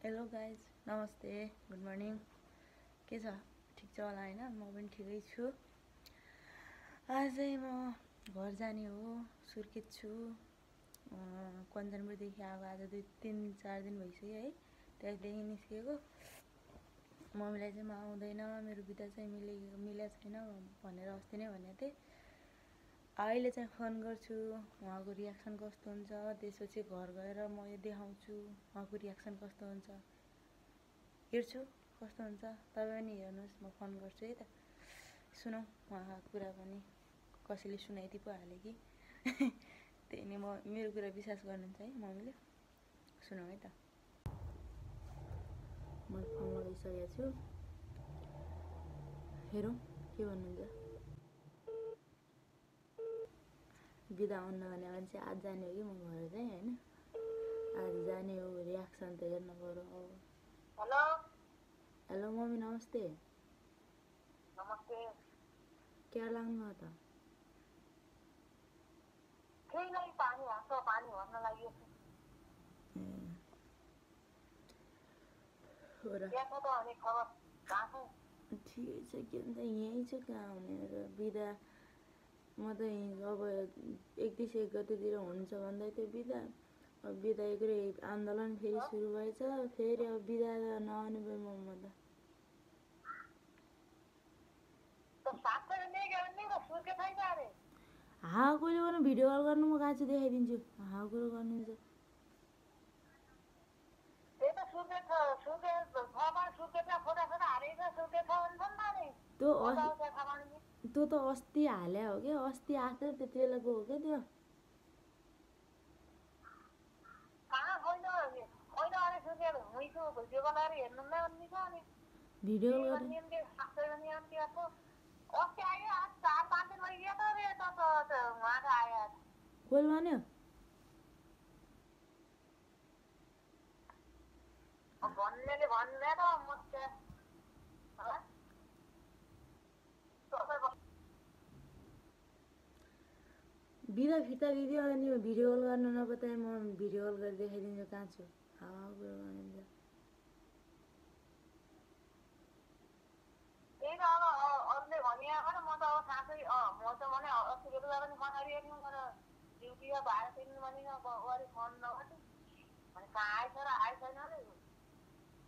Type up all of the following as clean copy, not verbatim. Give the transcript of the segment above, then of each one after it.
Hello guys, नमस्ते, good morning. के छ, ठिक छ होला होइन? म पनि ठिकै छु। आजै म घर जाने हो, सुर्खेत छु। कञ्चनपुरदेखि आएको आज 3-4 दिन भइसक्यो है, त्यसदेखि निस्केको। मम्मीलाई चाहिँ म आउँदैन, मेरो बिदा चाहिँ मिलेको छैन भनेर अस्ति नै भनेको थिएँ। अहिले चाहिँ फोन गर्छु, उहाँको रियाक्सन कस्तो हुन्छ, त्यसपछि घर गएर म यो देखाउँछु उहाँको रियाक्सन कस्तो हुन्छ, हेर्छु कस्तो हुन्छ। तपाईँ पनि हेर्नुहोस्, म फोन गर्छु है त। सुनौँ उहाँको कुरा पनि, कसैले सुनाइदिइ पो हाल्यो कि त्यही नै, मेरो कुरा विश्वास गर्नुहुन्छ है मम्मीले। सुनौँ है त। म फोन लगाइसकेको छु, हेरौँ के भन्नुहुन्छ। बिदा हुन्न भने मान्छे आज जाने हो कि म घर चाहिँ होइन, आज जाने हो, रियाक्सन त हेर्न पर्यो। हेलो हेलो मम्मी, नमस्ते। नमस्ते। क्या लाग्नु त? केही नै, पानी भर्न लागि हो र, त्यहाँ त अनि खबर कहाँ छ? ठिकै छ के अन्त, यहीँ छु, कहाँ हुने र। बिदा म त अब 31 गतेतिर हुन्छ भन्दै थियो बिदा। अब बिदा एकै आन्दोलन फेरि सुरु भएछ, फेरि अब बिदा नआउने भयो म त। हावाकोले गर्नु, भिडियो कल गर्नु, म कहाँ छु देखाइदिन्छु। हावाकुरो गर्नुहुन्छ त्यो त अस्ति हाल्या हो क्या, अस्ति आएको त्यति बेला गयो क्या त्यो। भिडियो कोही भन्यो भन्नेले भन्ने त बिदा फिर्ता दिदियो अनि भिडियो कल गर्न नबताए म भिडियो कल गरेर देखाइदिन्छु कहाँ छु। हावाकुरो गर्नुहुन्छ। अरूले भनिया म त अब साँच्चै म त भने अस्ति बेलुका पनि बनाइरहेको थियौँ, तर ड्युटीमा भाडा तिर्नु भने अरू फोन नगर्नु भने कहाँ आएछ र आएछैन अरे।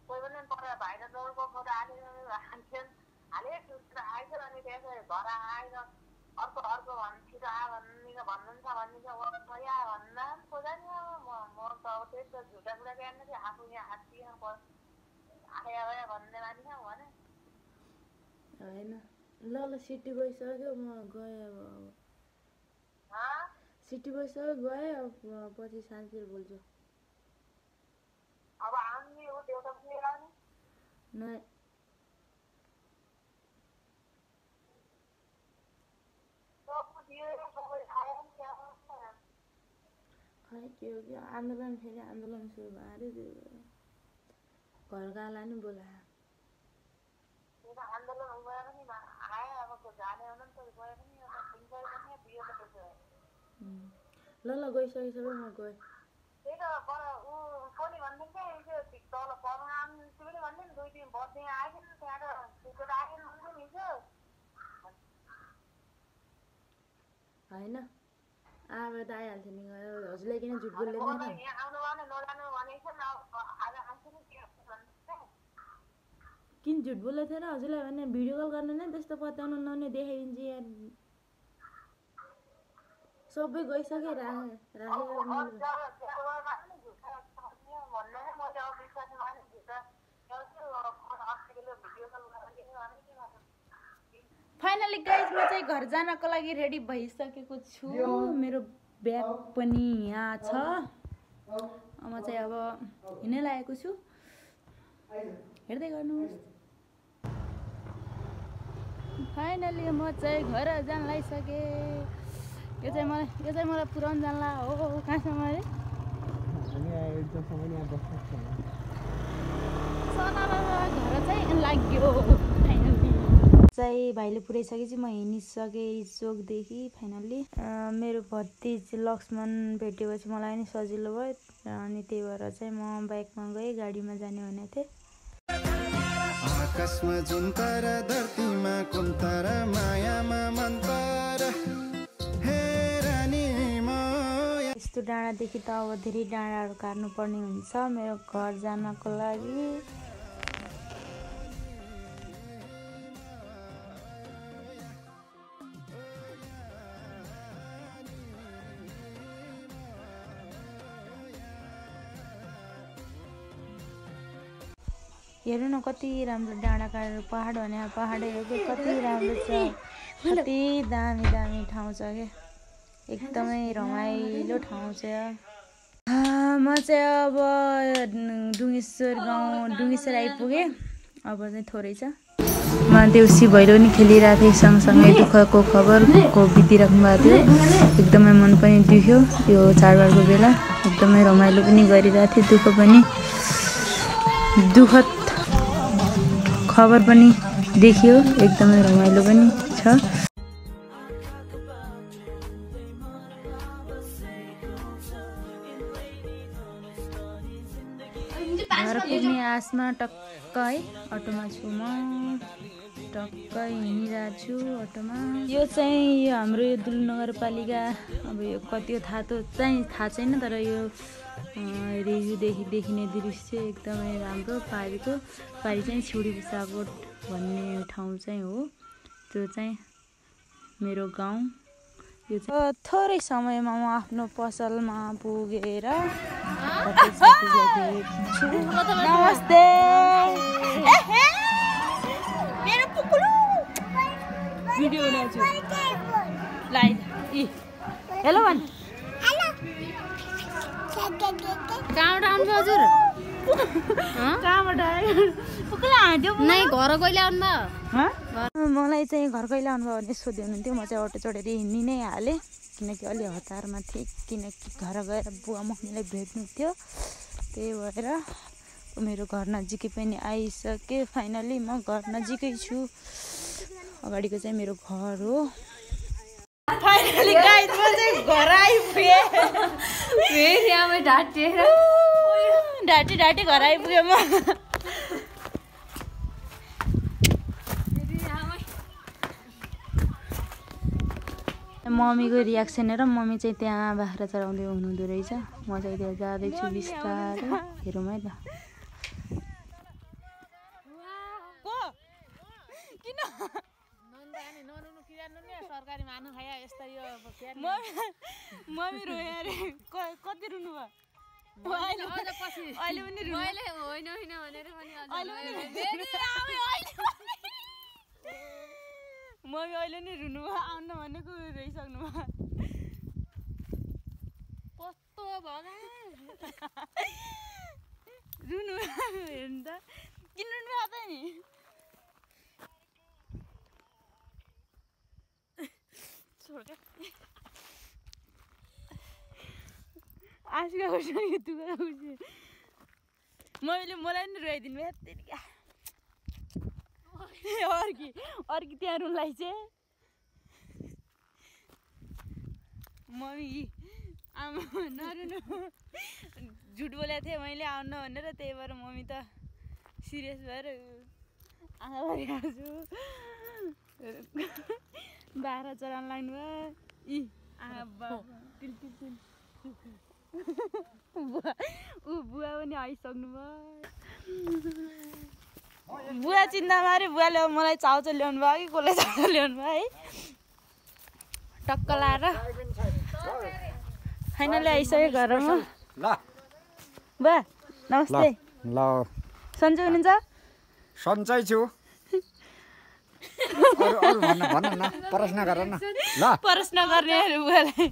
कोही पनि पर भाइर दौडको फोटो हालेर हालेको आएछ, अनि त्यसो घर आएर अर्को छिटो आ भन्नुहुन्छ खोया भन्दा खोजा नि। म त अब त्यही त झुटा कुरा बिहान थियो, आफू यहाँ हात्तीमा आया भए भन्ने मानिस भने होइन। ल सिटी गइसक्यो, म गएँ अब। सिटी गइसक्यो, गएँ अब, पछि शान्तिर बोल्छु। अब आउने हो देउता पनि आउने नै खै के हो कि आन्दोलन फेरि आन्दोलन सुरु भयो अरे, त्यही भएर घरकालाई नि बोलायो। आन्दोलन गयो पनि आयो, अब जाने हो नि त गयो पनि ल गइसकेँ सबै, म गएँ। त्यही त पर ऊ कोनी भनिदिन्छ हिजो तल पढ्न आउनु पनि भन्थ्यो नि, 2 दिन बस्ने आएन, त्यहाँबाट टिकट आएन भन्थ्यो नि हिजो। होइन आएर त आइहाल्थ्यो नि, हजुरलाई किन झुट बोल्दै थिएन? यहाँ आउनु भने नजानु भनेको छ, आज आउँछु नि किन झुट बोल्दै थिएन हजुरलाई भने? भिडियो कल गर्नु नै त्यस्तो पत्याउनु नहुने, देखाइदिन्छु यार। सबै गइसक्यो, फाइनली गाइज म चाहिँ घर जानको लागि रेडी भइसकेको छु। मेरो ब्याग पनि यहाँ छ। म चाहिँ अब हिँड्नै लागेको छु, हेर्दै गर्नुहोस्। फाइनली म चाहिँ घर जान लागिसकेँ। यो चाहिँ मलाई पुऱ्याउनु जानला हो। कहाँसम्म अरे? घर चाहिँ लाग्यो फाइनली। चाहिँ भाइले पुऱ्याइसकेपछि म हिँडिसकेँ चोकदेखि फाइनल्ली। मेरो भतिज लक्ष्मण भेटेपछि मलाई नि सजिलो भयो अनि त्यही भएर चाहिँ म बाइकमा गएँ, गाडीमा जाने भनेको थिएँ। आकाशमा जुन तारा, धरतीमा कुन तारा, मायामा मन तारा, हे रानी माया। यस्तो डाँडादेखि त अब धेरै डाँडाहरू काट्नुपर्ने हुन्छ मेरो घर जानको लागि। हेर्नु न कति राम्रो डाँडा काटेर पहाड भने पहाडै हो कि कति राम्रो छ, कति दामी दामी ठाउँ छ क्या, एकदमै रमाइलो ठाउँ छ। म चाहिँ अब डुङ्गेश्वर गाउँ डुङ्गेश्वर आइपुगेँ। अब चाहिँ थोरै छ। म देउसी भैलो नि खेलिरहेको थिएँ, सँगसँगै दुःखको खबरको बितिराख्नु भएको थियो। एकदमै मन पनि दुख्यो यो चाडबाडको बेला, एकदमै रमाइलो पनि गरिरहेको थिएँ, दुःख पनि दुःखद खबर पनि देखियो, एकदमै रमाइलो पनि छ। घर पुग्ने आसमा टक्क है अटोमा छु म, टक्क हिँडिरहेको छु अटोमा। यो चाहिँ हाम्रो यो दुलु नगरपालिका, अब यो कति हो थाहा छैन, तर यो रेजुदेखि देखिने दृश्य एकदमै राम्रो। पारी चाहिँ छिउडी पुसाकोट भन्ने ठाउँ चाहिँ हो, त्यो चाहिँ मेरो गाउँ। यो चाहिँ थोरै समयमा म आफ्नो पसलमा पुगेर भेट्छु। नमस्ते मेरो पुकुलु भिडियो बनाउँछु लाइभ। हेलो भन्। कहाँबाट आउनु हजुर? कहाँबाट नै घर कहिले आउनु भयो? मलाई चाहिँ घर कहिले आउनुभयो भने सोध्दै हुनुहुन्थ्यो। म चाहिँ अटो चढेर हिँड्ने नै हालेँ, किनकि अलि हतारमा थिएँ, किनकि घर गएर बुवा मम्मीलाई भेट्नु थियो। त्यही भएर मेरो घर नजिकै पनि आइसकेँ। फाइनली म घर नजिकै छु। अगाडिको चाहिँ मेरो घर हो। फाइनली गाइस म चाहिँ घर आइपुगेँ। फेरि आमै ढाँटेर ढाँटी घर आइपुगेँ म। मम्मीको रियाक्सन हेर, मम्मी चाहिँ त्यहाँ बाख्रा चराउँदै हुनुहुँदो रहेछ, म चाहिँ त्यहाँ जाँदैछु बिस्तारै। हेरौँ है त। मम्मी रोयो अरे, कति रुनु भयो? अहिले पनि मम्मी अहिले नै रुनु भयो, आउनु भनेको रोइसक्नु भयो। कस्तो रुनु हेर्नु त, किन रुनु भएको त नि? आँसुका खुसी दुःखका खुसी मैले मलाई नि रोइदिनु भयो। त्यतिका अर्की त्यहाँ रुनलाई चाहिँ मम्मी आमा नरुनु, झुट बोलेको थिएँ मैले आउनु भनेर, त्यही भएर मम्मी त सिरियस भएर आँखा भरिरहेको छु। बाह्र चराउनु लाग्नु भयो। बुवा पनि आइसक्नु भयो। बुवा चिन्ता मारे बुवाले मलाई चाउचाउ ल्याउनु भयो कि कसले चाउचाउ ल्याउनु भयो है। टक्क लाएर फाइनली आइसक्यो घरमा। बुवा नमस्ते। ल सन्चै हुनुहुन्छ? सन्चै छु। अरू भन्न न, प्रश्न गर न। ल प्रश्न गर्ने बुवालाई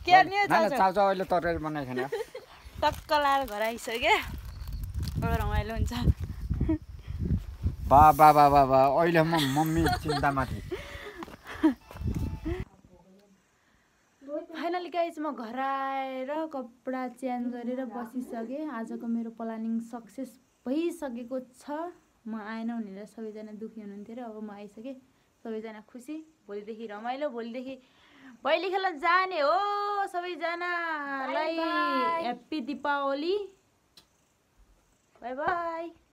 के गर्ने हो? चाउचाउ अहिले तरकारी बनाइखेन। टक्क लाएर घर आइसक्यो, अब रमाइलो हुन्छ। बा बा बा बा बा अहिले म मम्मी चिन्तामा थिएँ। फाइनली गाइज म घर आएर कपडा चेन्ज गरेर बसिसकेँ। आजको मेरो प्लानिङ सक्सेस भइसकेको छ। म आएन भनेर सबैजना दुःखी हुनुहुन्थ्यो र अब म आइसकेँ। सबैजना खुसी। भोलिदेखि रमाइलो, भोलिदेखि भैली खेल्न जाने हो। सबैजनालाई ह्याप्पी दीपावली। By by.